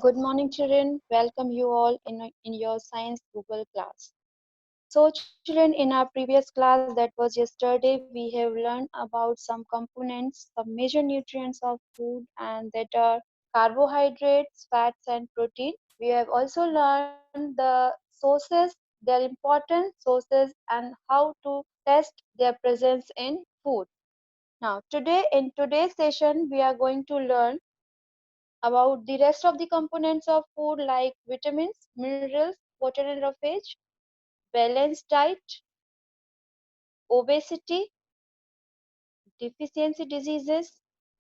Good morning, children. Welcome you all in your science Google class. So, children, in our previous class that was yesterday, we have learned about some components, some major nutrients of food, and that are carbohydrates, fats, and protein. We have also learned the sources, their important sources, and how to test their presence in food. Now, today in today's session, we are going to learn about the rest of the components of food like vitamins, minerals, water and roughage, balanced diet, obesity, deficiency diseases,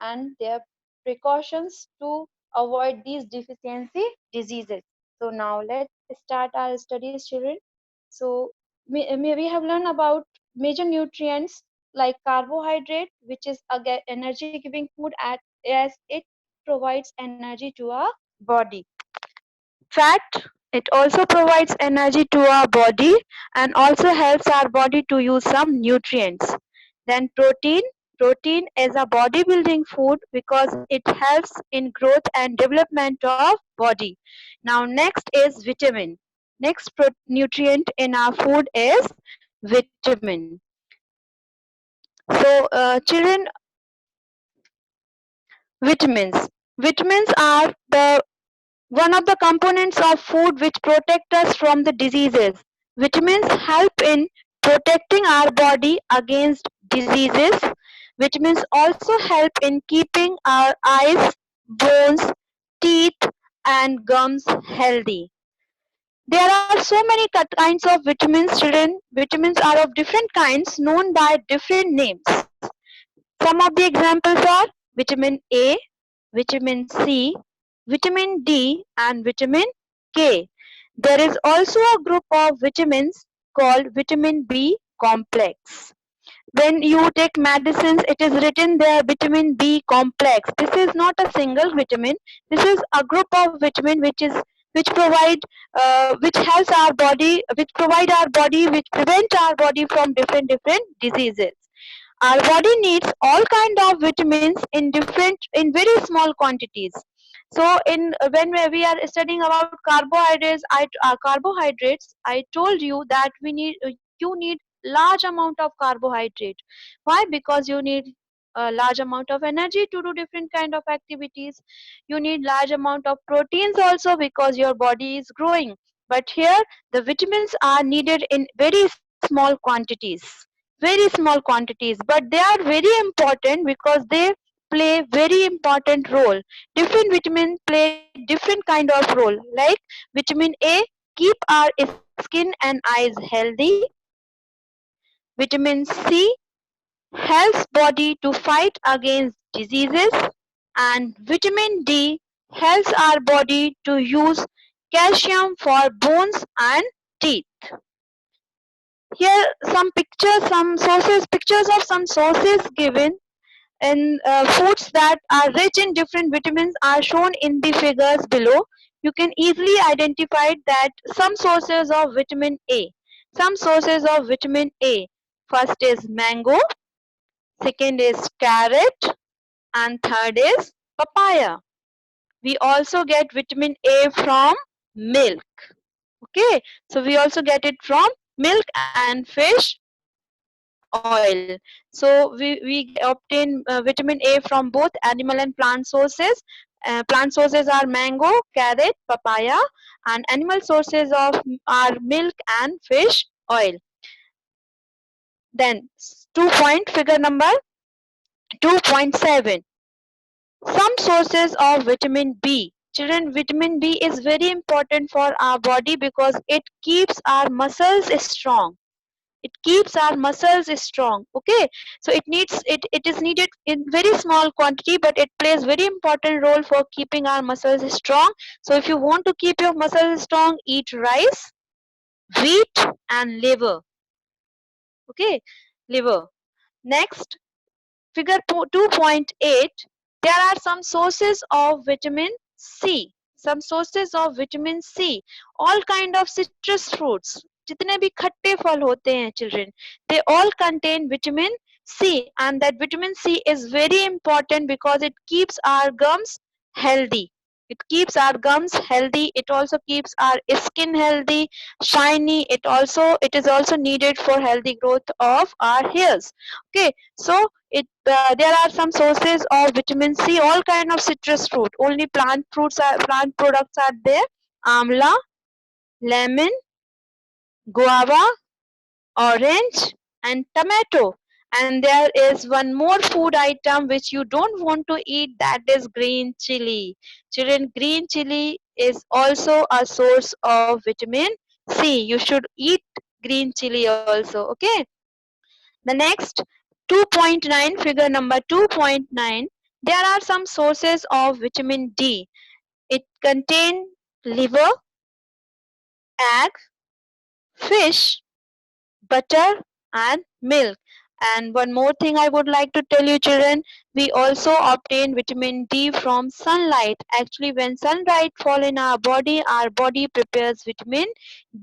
and their precautions to avoid these deficiency diseases. So now let's start our studies, children. So we have learned about major nutrients like carbohydrate, which is again energy giving food as it provides energy to our body. Fat, it also provides energy to our body and also helps our body to use some nutrients. Then protein is a bodybuilding food because it helps in growth and development of body. Now next is vitamin. Next nutrient in our food is vitamin. So children, vitamins are the one of the components of food which protect us from the diseases. Vitamins help in protecting our body against diseases. Vitamins also help in keeping our eyes, bones, teeth, and gums healthy. There are so many kinds of vitamins, children. Vitamins are of different kinds known by different names. Some of the examples are vitamin A, vitamin C, vitamin D, and vitamin K. There is also a group of vitamins called vitamin B complex. When you take medicines, it is written there vitamin B complex. This is not a single vitamin. This is a group of vitamin which helps our body, which provide our body, which prevent our body from different diseases. Our body needs all kind of vitamins in very small quantities. So in when we are studying about carbohydrates, I told you that you need large amount of carbohydrate. Why? Because you need a large amount of energy to do different kind of activities. You need large amount of proteins also because your body is growing. But here the vitamins are needed in very small quantities, but they are very important because they play very important role. Different vitamins play different kind of role, like vitamin A keep our skin and eyes healthy. Vitamin C helps body to fight against diseases, and vitamin D helps our body to use calcium for bones and teeth. Here pictures of some sources given in foods that are rich in different vitamins are shown in the figures below. You can easily identify that some sources of vitamin A. Some sources of vitamin A. First is mango, second is carrot, and third is papaya. We also get vitamin A from milk. Okay, so we also get it from milk and fish oil. So we obtain vitamin A from both animal and plant sources. Plant sources are mango, carrot, papaya, and animal sources of are milk and fish oil. Then 2 point figure number 2.7. Some sources of vitamin B. Children, vitamin B is very important for our body because it keeps our muscles strong. It keeps our muscles strong. Okay, so it is needed in very small quantity, but it plays very important role for keeping our muscles strong. So if you want to keep your muscles strong, eat rice, wheat, and liver. Okay, liver. Next, figure 2.8. There are some sources of vitamin C. Some sources of vitamin C. All kind of citrus fruits. जितने भी खट्टे फल होते हैं children, they all contain vitamin C, and that vitamin C is very important because it keeps our gums healthy. It keeps our gums healthy. It also keeps our skin healthy, shiny. It is also needed for healthy growth of our hairs. Okay, so there are some sources of vitamin C. All kind of citrus fruit. Only plant products are there. Amla, lemon, guava, orange, and tomato. And there is one more food item which you don't want to eat, that is green chili. Children, green chili is also a source of vitamin C. You should eat green chili also. Okay. The next 2.9, figure number 2.9, there are some sources of vitamin D. It contains liver, egg, fish, butter, and milk. And one more thing I would like to tell you, children, we also obtain vitamin D from sunlight. Actually, when sunlight fall in our body prepares vitamin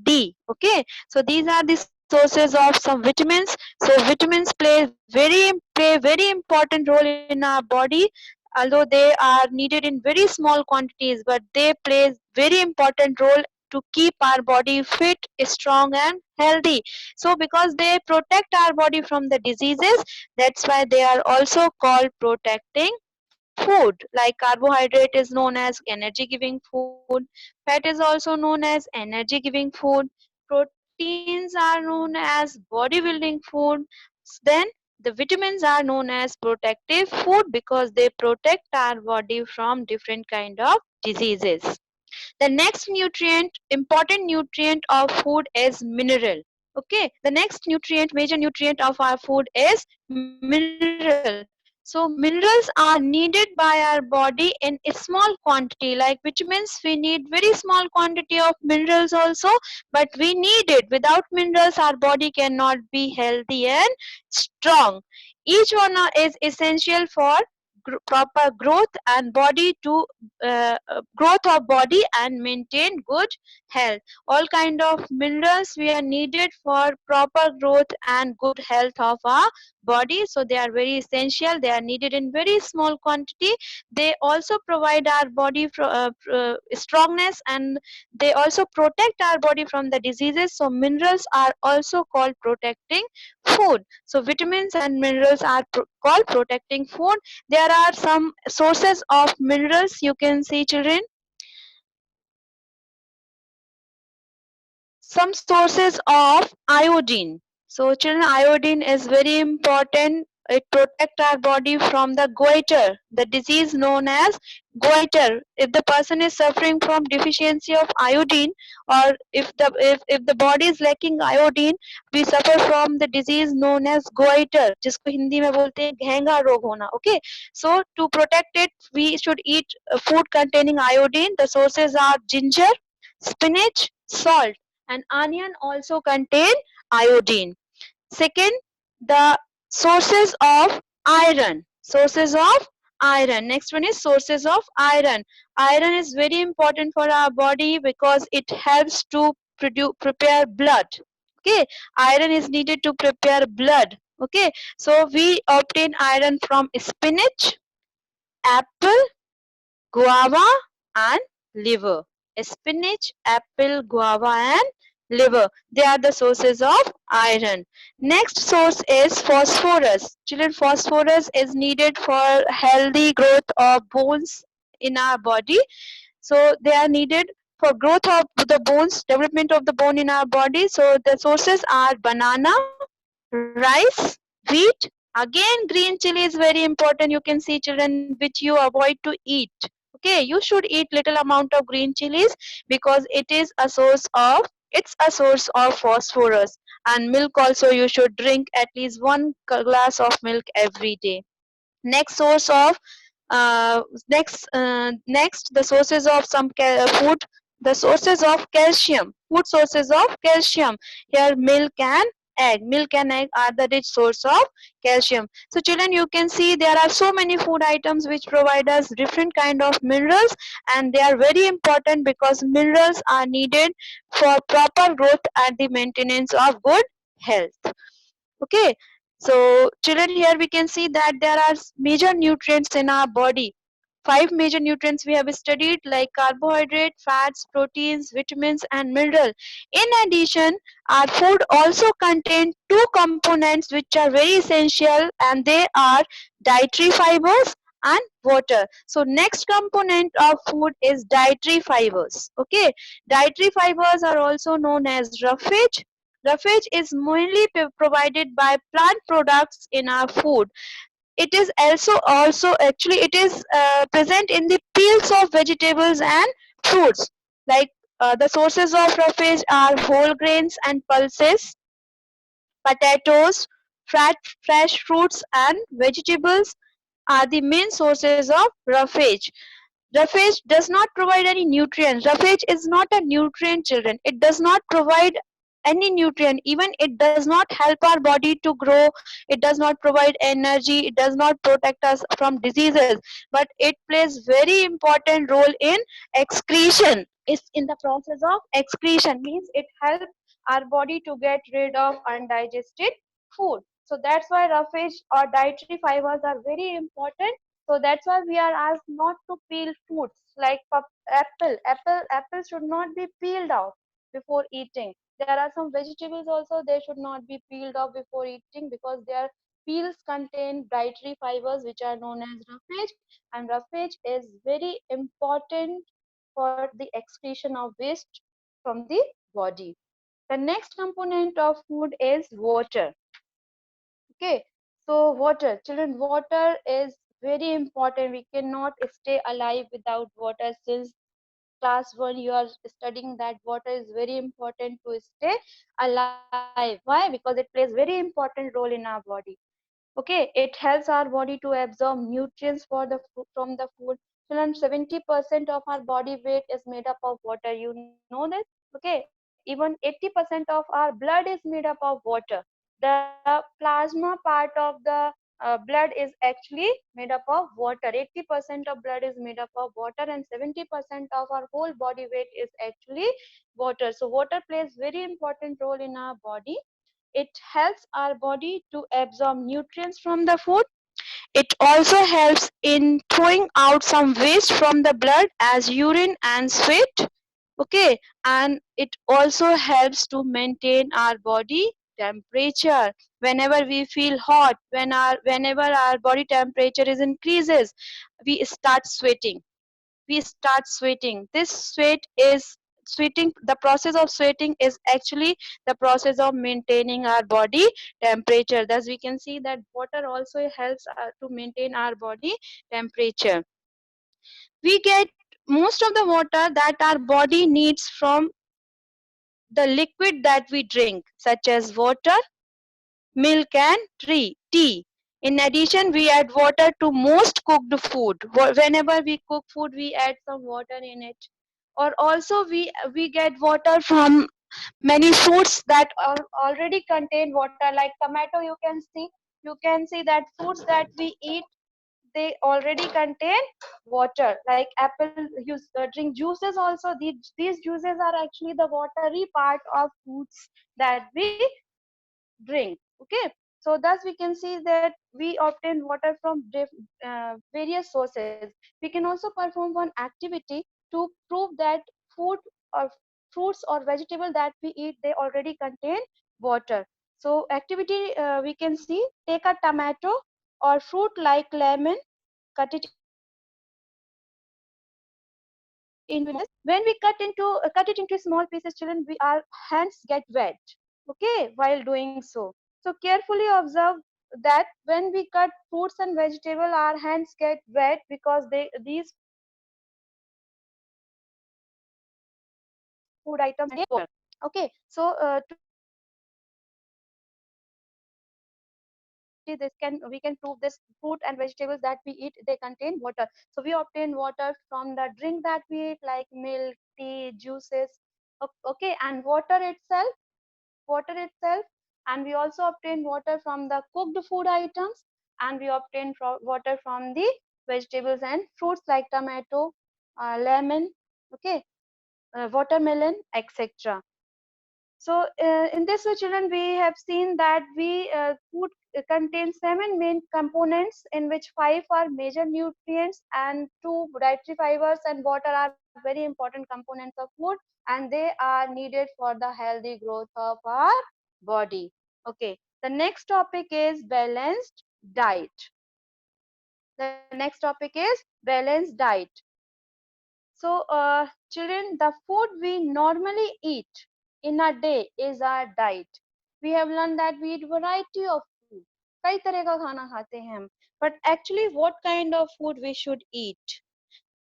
D. Okay, so these are the sources of some vitamins. So vitamins play very important role in our body, although they are needed in very small quantities, but they play very important role to keep our body fit, strong, and healthy. So because they protect our body from the diseases, that's why they are also called protecting food. Like carbohydrate is known as energy giving food, fat is also known as energy giving food, proteins are known as body building food. Then the vitamins are known as protective food because they protect our body from different kind of diseases. The next important nutrient of food is mineral. Okay, the next major nutrient of our food is mineral. So minerals are needed by our body in a small quantity, like which means we need very small quantity of minerals also, but we need it. Without minerals our body cannot be healthy and strong. Each one is essential for proper growth and body to growth of body and maintain good health. All kind of minerals we are needed for proper growth and good health of our body, so they are very essential. They are needed in very small quantity. They also provide our body strongness, and they also protect our body from the diseases. So minerals are also called protecting food. So vitamins and minerals are called protecting food. There are some sources of minerals, you can see, children. Some sources of iodine. So children, iodine is very important. It protects our body from the goiter, the disease known as goiter. If the person is suffering from deficiency of iodine, or if the body is lacking iodine, we suffer from the disease known as goiter, जिसको हिंदी में बोलते हैं घेंगा रोग होना. Okay, so to protect it, we should eat food containing iodine. The sources are ginger, spinach, salt, and onion also contain iodine. Second, the sources of iron. Sources of iron. Next one is sources of iron. Iron is very important for our body because it helps to prepare blood. Okay, iron is needed to prepare blood. Okay, so we obtain iron from spinach, apple, guava, and liver. Spinach, apple, guava, and liver. They are the sources of iron. Next source is phosphorus. Children, phosphorus is needed for healthy growth of bones in our body. So they are needed for growth of the bones, development of the bone in our body. So the sources are banana, rice, wheat. Again, green chili is very important. You can see, children, which you avoid to eat. Okay, you should eat little amount of green chilies because it's a source of phosphorus. And milk also, you should drink at least one glass of milk every day. Next source of next the sources of food, the sources of calcium, food sources of calcium. Here milk and egg. Milk and egg are the rich source of calcium. So children, you can see there are so many food items which provide us different kind of minerals, and they are very important because minerals are needed for proper growth and the maintenance of good health. Okay, so children, here we can see that there are major nutrients in our body. Five major nutrients we have studied, like carbohydrate, fats, proteins, vitamins, and mineral. In addition, our food also contains two components which are very essential, and they are dietary fibers and water. So next component of food is dietary fibers. Okay, dietary fibers are also known as roughage. Roughage is mainly provided by plant products in our food. It is also actually it is present in the peels of vegetables and fruits. Like the sources of roughage are whole grains and pulses, potatoes, fresh fruits and vegetables are the main sources of roughage. Roughage does not provide any nutrients. Roughage is not a nutrient, children. It does not provide any nutrient. Even it does not help our body to grow. It does not provide energy. It does not protect us from diseases. But it plays very important role in excretion. It's in the process of excretion, means it helps our body to get rid of undigested food. So that's why roughage or dietary fibers are very important. So that's why we are asked not to peel fruits like apple should not be peeled off before eating. There are some vegetables also, they should not be peeled off before eating because their peels contain dietary fibers which are known as roughage, and roughage is very important for the excretion of waste from the body. The next component of food is water. Okay, so water, children, water is very important. We cannot stay alive without water. Since class 1 you are studying that water is very important to stay alive. Why? Because it plays very important role in our body. Okay, it helps our body to absorb nutrients for the from the food. Children, 70% of our body weight is made up of water. You know this? Okay, even 80% of our blood is made up of water. The plasma part of the blood is actually made up of water. 80% of blood is made up of water, and 70% of our whole body weight is actually water. So water plays very important role in our body. It helps our body to absorb nutrients from the food. It also helps in throwing out some waste from the blood as urine and sweat. Okay, and it also helps to maintain our body temperature. Whenever we feel hot, whenever our body temperature is increases, we start sweating. This sweating, the process of sweating is actually the process of maintaining our body temperature. Thus we can see that water also helps to maintain our body temperature. We get most of the water that our body needs from the liquid that we drink, such as water, milk and tea. In addition, we add water to most cooked food. Whenever we cook food, we add some water in it. Or also we get water from many fruits that already contain water, like tomato. You can see that fruits that we eat, they already contain water. Like apple, you drink juices also. These juices are actually the watery part of fruits that we drink. Okay, so thus we can see that we obtain water from various sources. We can also perform one activity to prove that food or fruits or vegetable that we eat, they already contain water. So activity, we can see, take a tomato or fruit like lemon, cut it into small pieces. When we cut it into small pieces, children, our hands get wet. Okay, while doing so. So carefully observe that when we cut fruits and vegetable, our hands get wet because these food items contain water. Okay, so to study this, we can prove this fruit and vegetables that we eat, they contain water. So we obtain water from the drink that we eat, like milk, tea, juices. Okay, and water itself, and we also obtain water from the cooked food items, and we obtain water from the vegetables and fruits like tomato, lemon, okay, watermelon, etc. So in this way, children, we have seen that food contains 7 main components, in which 5 are major nutrients and 2 dietary fibers and water are very important components of food, and they are needed for the healthy growth of our body. Okay, the next topic is balanced diet. The next topic is balanced diet. So, children, the food we normally eat in a day is our diet. We have learned that we eat variety of food. कई तरह का खाना खाते हैं हम. But actually, what kind of food we should eat?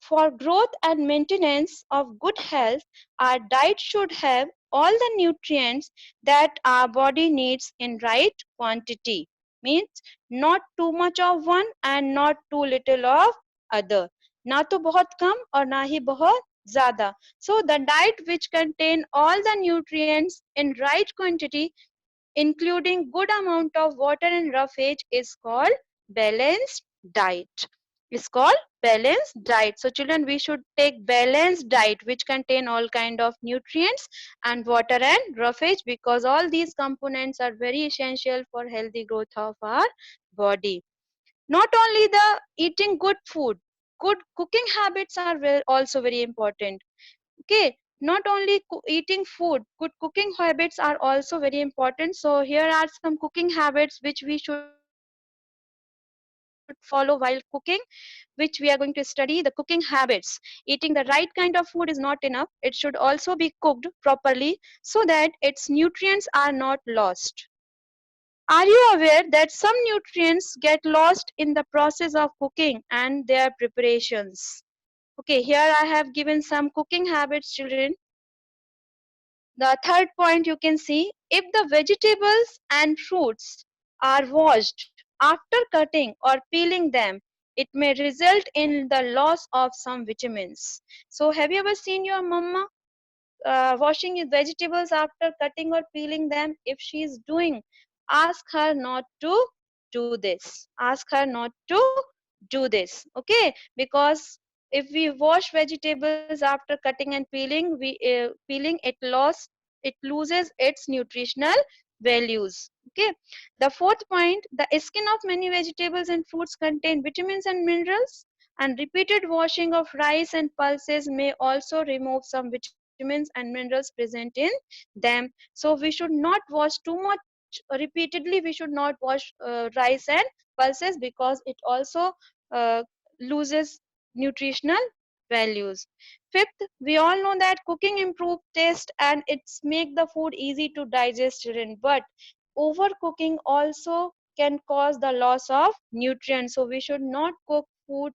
For growth and maintenance of good health, our diet should have all the nutrients that our body needs in right quantity. Means not too much of one and not too little of other. ना तो बहुत कम और ना ही बहुत ज़्यादा. So the diet which contain all the nutrients in right quantity, including good amount of water and roughage, is called balanced diet. Is called balanced diet. So children, we should take balanced diet which contain all kind of nutrients and water and roughage, because all these components are very essential for healthy growth of our body. Not only the eating good food, good cooking habits are also very important. Okay, not only eating food, good cooking habits are also very important. So here are some cooking habits which we should follow while cooking, which we are going to study. The cooking habits: eating the right kind of food is not enough, it should also be cooked properly so that its nutrients are not lost. Are you aware that some nutrients get lost in the process of cooking and their preparations? Okay, here I have given some cooking habits, children. The third point you can see, if the vegetables and fruits are washed after cutting or peeling them, it may result in the loss of some vitamins. So have you ever seen your mama washing his vegetables after cutting or peeling them? If she is doing, ask her not to do this. Ask her not to do this. Okay, because if we wash vegetables after cutting and peeling, it loses its nutritional values. Okay, the fourth point, the skin of many vegetables and fruits contain vitamins and minerals, and repeated washing of rice and pulses may also remove some vitamins and minerals present in them. So we should not wash too much repeatedly. We should not wash rice and pulses, because it also uh, loses nutritional values. Fifth, we all know that cooking improves taste and it's make the food easy to digest, children. But overcooking also can cause the loss of nutrients. So we should not cook food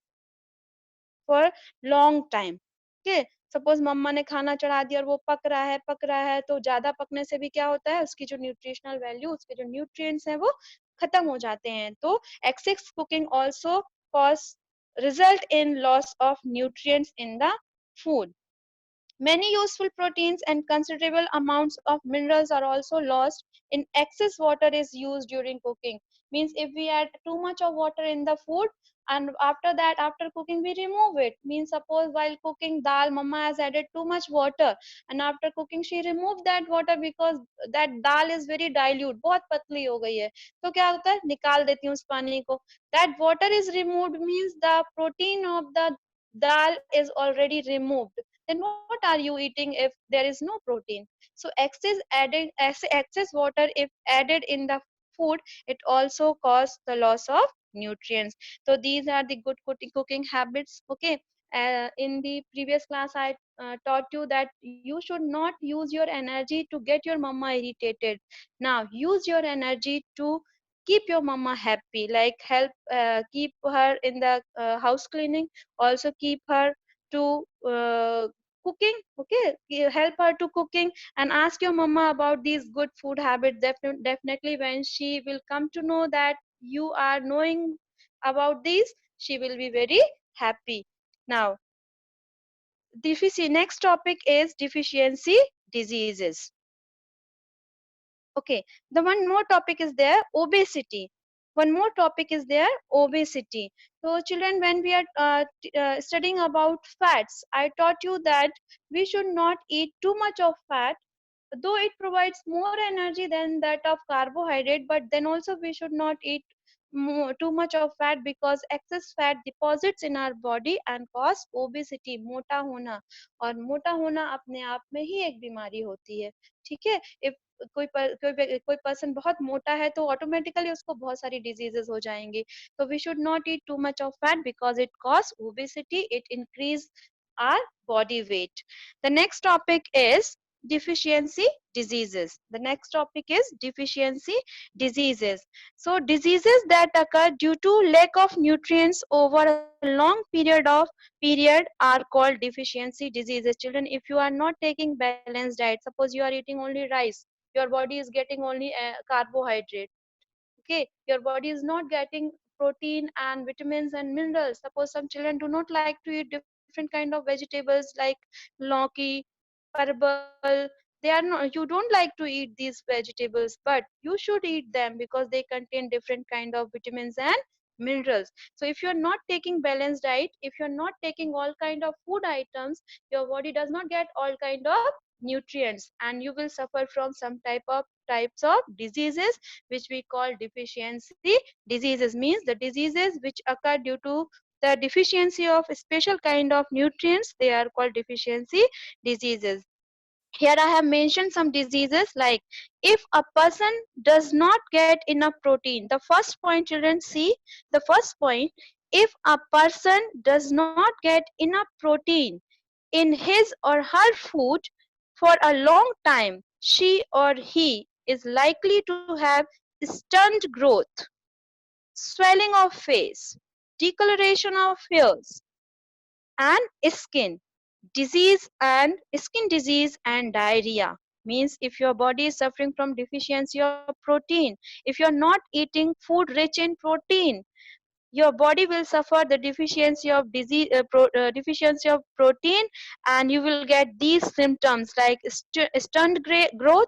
for long time. Okay, suppose मम्मा ने खाना चढ़ा दिया और वो पक रहा है, तो ज्यादा पकने से भी क्या होता है, उसकी जो न्यूट्रिशनल वैल्यू, उसके जो न्यूट्रिएंट्स हैं वो खत्म हो जाते हैं. तो excess cooking also cause result in loss of nutrients in the food. Many useful proteins and considerable amounts of minerals are also lost in excess water is used during cooking. Means if we add too much of water in the food and after that, after cooking, we remove it. Means suppose while cooking dal, mama has added too much water and after cooking she removed that water because that dal is very dilute, बहुत पतली हो गई है. तो क्या होता है, निकाल देती हूँ उस पानी को. That water is removed means the protein of the dal is already removed. Then what are you eating if there is no protein? So excess water if added in the food, it also cause the loss of nutrients. So these are the good cooking habits. Okay, in the previous class I taught you that you should not use your energy to get your mama irritated. Now use your energy to keep your mama happy, like help keep her in the house cleaning, also keep her to cooking. Okay, help her to cooking and ask your mama about these good food habits. Definitely when she will come to know that you are knowing about these, she will be very happy. Now next topic is deficiency diseases. Okay, the one more topic is there, obesity. One more topic is there, obesity. So children, when we are studying about fats, I taught you that we should not eat too much of fat though it provides more energy than that of carbohydrate, but then also we should not eat too much of fat, because excess fat deposits in our body and cause obesity, मोटा होना. और मोटा होना अपने आप में ही एक बीमारी होती है. ठीक है. if कोई पर्सन बहुत मोटा है तो ऑटोमेटिकली उसको बहुत सारी डिजीजेस हो जाएंगी. तो we should not eat too much of fat because it cause obesity, it increase our body weight. The next topic is deficiency diseases. The next topic is deficiency diseases. So diseases that occur due to lack of nutrients over a long period are called deficiency diseases. Children, if you are not taking balanced diet, suppose you are eating only rice, your body is getting only carbohydrate. Okay, your body is not getting protein and vitamins and minerals. Suppose some children do not like to eat different kind of vegetables like lauki, parbal. They are not, you don't like to eat these vegetables, but you should eat them because they contain different kind of vitamins and minerals. So if you're not taking balanced diet, if you're not taking all kind of food items, your body does not get all kind of nutrients, and you will suffer from some types of diseases which we call deficiency diseases. Means the diseases which occur due to the deficiency of a special kind of nutrients, they are called deficiency diseases. Here I have mentioned some diseases like, if a person does not get enough protein. The first point, children, see the first point. If a person does not get enough protein in his or her food for a long time, she or he is likely to have stunned growth, swelling of face, discoloration of hairs and skin disease and diarrhea. Means if your body is suffering from deficiency of protein, if you're not eating food rich in protein, your body will suffer the deficiency of protein, and you will get these symptoms like stunned growth,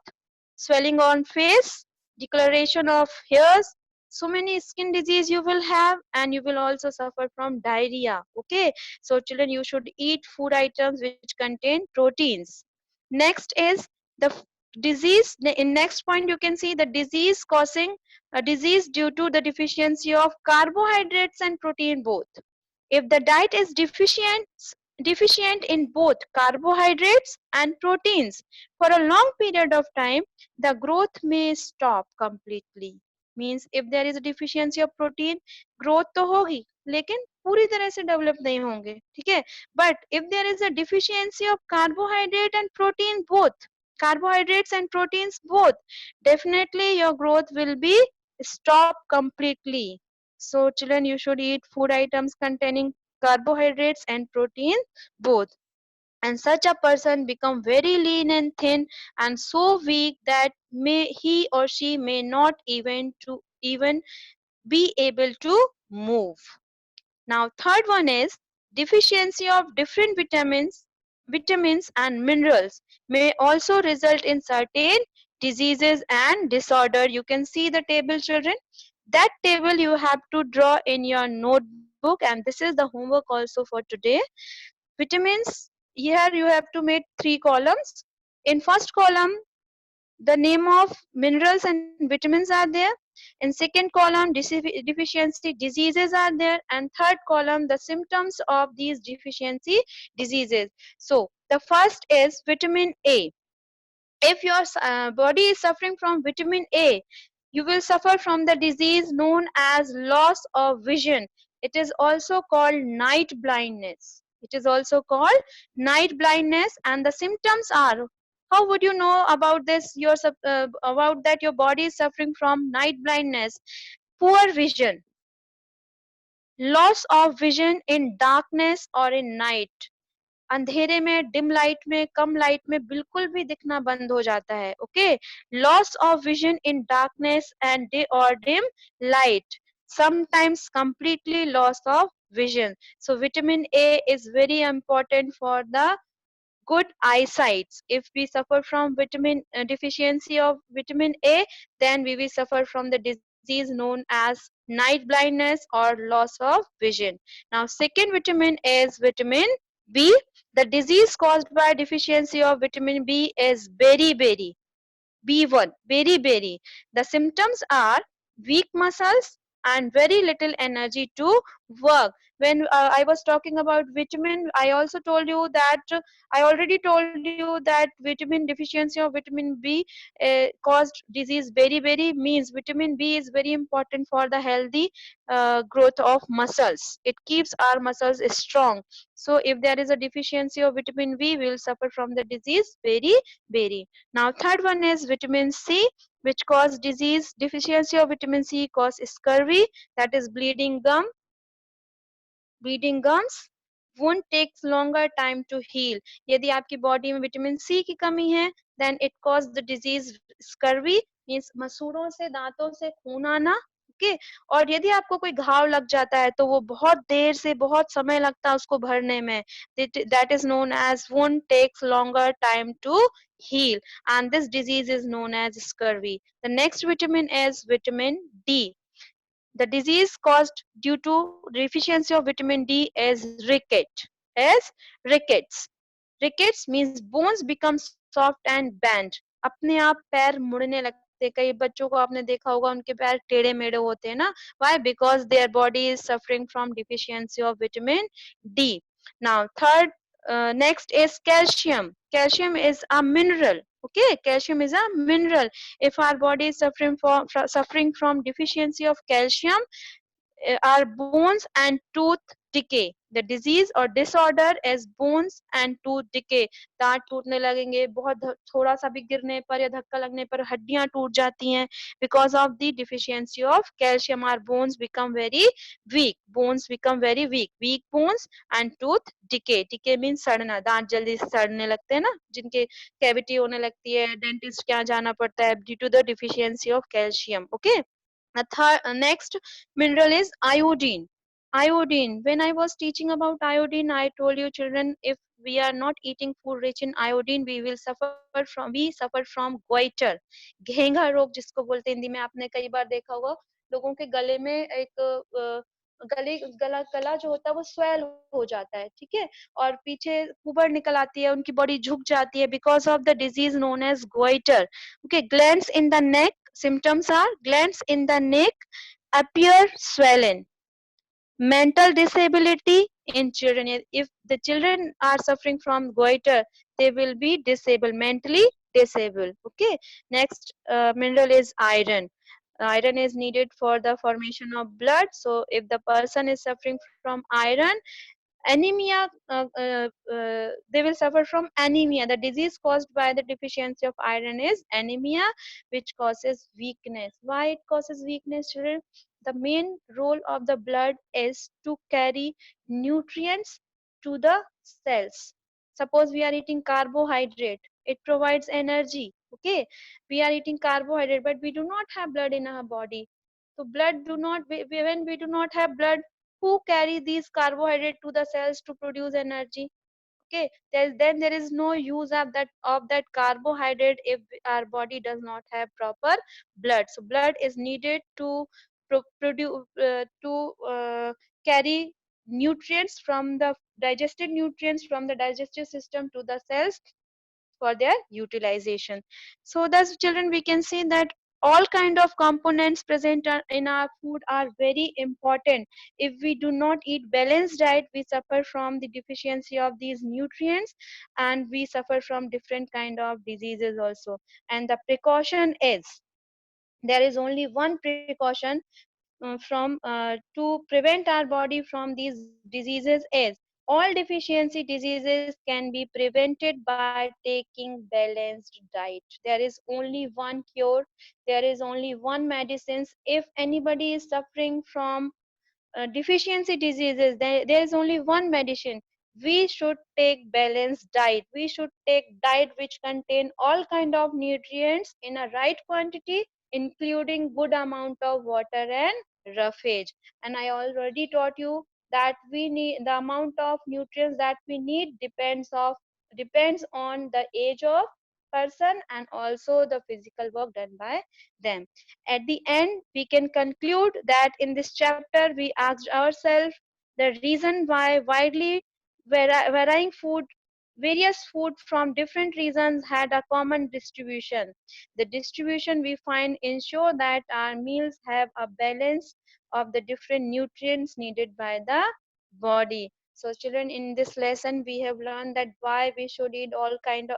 swelling on face, decoloration of hairs, so many skin disease you will have, and you will also suffer from diarrhea. Okay, so children, you should eat food items which contain proteins. Next is the disease. In next point you can see the disease causing a disease due to the deficiency of carbohydrates and protein both. If the diet is deficient in both carbohydrates and proteins for a long period of time, the growth may stop completely. Means if there is a deficiency of protein, growth तो होगी लेकिन पूरी तरह से develop नहीं होंगे. ठीक है. But if there is a deficiency of carbohydrate and protein both, carbohydrates and proteins both, definitely your growth will be stop completely. So children, you should eat food items containing carbohydrates and protein both. And such a person become very lean and thin and so weak that he or she may not even be able to move. Now third one is deficiency of different vitamins and minerals may also result in certain diseases and disorder. You can see the table, children. That table you have to draw in your notebook, and this is the homework also for today. Vitamins, here you have to make 3 columns. In first column, the name of minerals and vitamins are there. In second column, deficiency diseases are there, and third column, the symptoms of these deficiency diseases. So the first is vitamin A. If your body is suffering from vitamin A, you will suffer from the disease known as loss of vision. It is also called night blindness. It is also called night blindness, and the symptoms are, how would you know about this? About that your body is suffering from night blindness. Poor vision, loss of vision in darkness or in night. अंधेरे में, dim light में, कम light में बिल्कुल भी दिखना बंद हो जाता है. Okay. Loss of vision in darkness and day और dim light, sometimes completely loss of vision. So vitamin A is very important for the good eyesight. If we suffer from vitamin deficiency of vitamin A, then we will suffer from the disease known as night blindness or loss of vision. Now second vitamin is vitamin B. The disease caused by deficiency of vitamin B is beriberi. B1, beriberi. The symptoms are weak muscles and very little energy to work. When I was talking about vitamin, I also told you that I already told you that vitamin deficiency of vitamin B caused disease. Beriberi means vitamin B is very important for the healthy growth of muscles. It keeps our muscles strong. So if there is a deficiency of vitamin B, we will suffer from the disease beriberi. Now third one is vitamin C, which cause disease. Deficiency of vitamin C cause scurvy, that is bleeding gums. Wound takes longer time to heal. यदि आपकी body में vitamin C की कमी है, then it cause the disease scurvy, means मसूड़ों से दांतों से खून आना. ओके, और यदि आपको कोई घाव लग जाता है तो वो बहुत देर से बहुत समय लगता है उसको भरने में. That is known as wound takes longer time to heal, and this disease is known as scurvy. The next vitamin is vitamin D. The disease caused due to deficiency of vitamin D is rickets. Rickets means bones become soft and bend. अपने आप पैर मुड़ने लगते. कई बच्चों को आपने देखा होगा उनके पैर टेढ़े मेढ़े होते हैं ना. Why? Because their body is suffering from deficiency of vitamin D. Now third, next is calcium. Calcium is a mineral. Okay, calcium is a mineral. If our body is suffering from deficiency of calcium, our bones and tooth decay. The disease or disorder is bones and tooth decay. दांत टूटने लगेंगे, बहुत थोड़ा सा भी गिरने पर या धक्का लगने पर हड्डियां टूट जाती हैं. Because of the deficiency of calcium, our bones become very weak. Bones become very weak. Weak bones and tooth decay. Decay means सड़ना. दांत जल्दी से सड़ने लगते हैं ना, जिनके कैविटी होने लगती है, डेंटिस्ट के यहाँ जाना पड़ता है due to the deficiency of calcium. Okay. Next mineral is iodine. Iodine. When I was teaching about iodine, I told you children, if we are not eating food rich in iodine, we suffer from goiter. घेंगा रोग जिसको बोलते हैं हिंदी में. आपने कई बार देखा होगा लोगों के गले में एक गला जो होता है वो स्वेल हो जाता है. ठीक है, और पीछे कुबर निकल आती है, उनकी बॉडी झुक जाती है because of the disease known as goitre. Okay, glands in the neck. Symptoms are glands in the neck appear swollen. Mental disability in children. If the children are suffering from goiter, they will be disabled, mentally disabled. Okay. Next mineral is iron. Iron is needed for the formation of blood. So if the person is suffering from iron, anemia, they will suffer from anemia. The disease caused by the deficiency of iron is anemia, which causes weakness. Why it causes weakness, children? The main role of the blood is to carry nutrients to the cells. Suppose we are eating carbohydrate, it provides energy. Okay, we are eating carbohydrate but we do not have blood in our body. So blood do not, when we do not have blood, who carry these carbohydrate to the cells to produce energy? Okay, then there is no use of that carbohydrate if our body does not have proper blood. So blood is needed to produce to carry nutrients from the digested nutrients from the digestive system to the cells for their utilization. So thus children, we can see that all kind of components present in our food are very important. If we do not eat balanced diet, we suffer from the deficiency of these nutrients and we suffer from different kind of diseases also. And the precaution is, there is only one precaution to prevent our body from these diseases is, all deficiency diseases can be prevented by taking balanced diet. There is only one cure, there is only one medicine. If anybody is suffering from deficiency diseases, there is only one medicine. We should take balanced diet. We should take diet which contain all kind of nutrients in a right quantity, including good amount of water and roughage. And I already taught you that we need the amount of nutrients that we need depends on the age of person and also the physical work done by them. At the end, we can conclude that in this chapter we asked ourselves the reason why widely varying food, various food from different regions had a common distribution. The distribution we find ensure that our meals have a balance of the different nutrients needed by the body. So children, in this lesson we have learned that why we should eat all kind of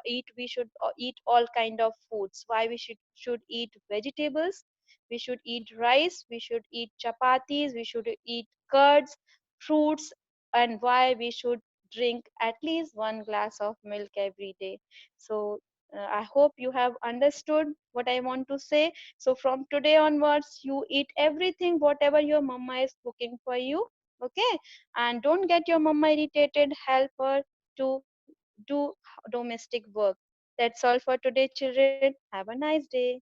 foods, why we should eat vegetables, we should eat rice, we should eat chapatis, we should eat curds, fruits, and why we should drink at least one glass of milk every day. So I hope you have understood what I want to say. So from today onwards, you eat everything whatever your mama is cooking for you. Okay, and don't get your mama irritated. Help her to do domestic work. That's all for today, children. Have a nice day.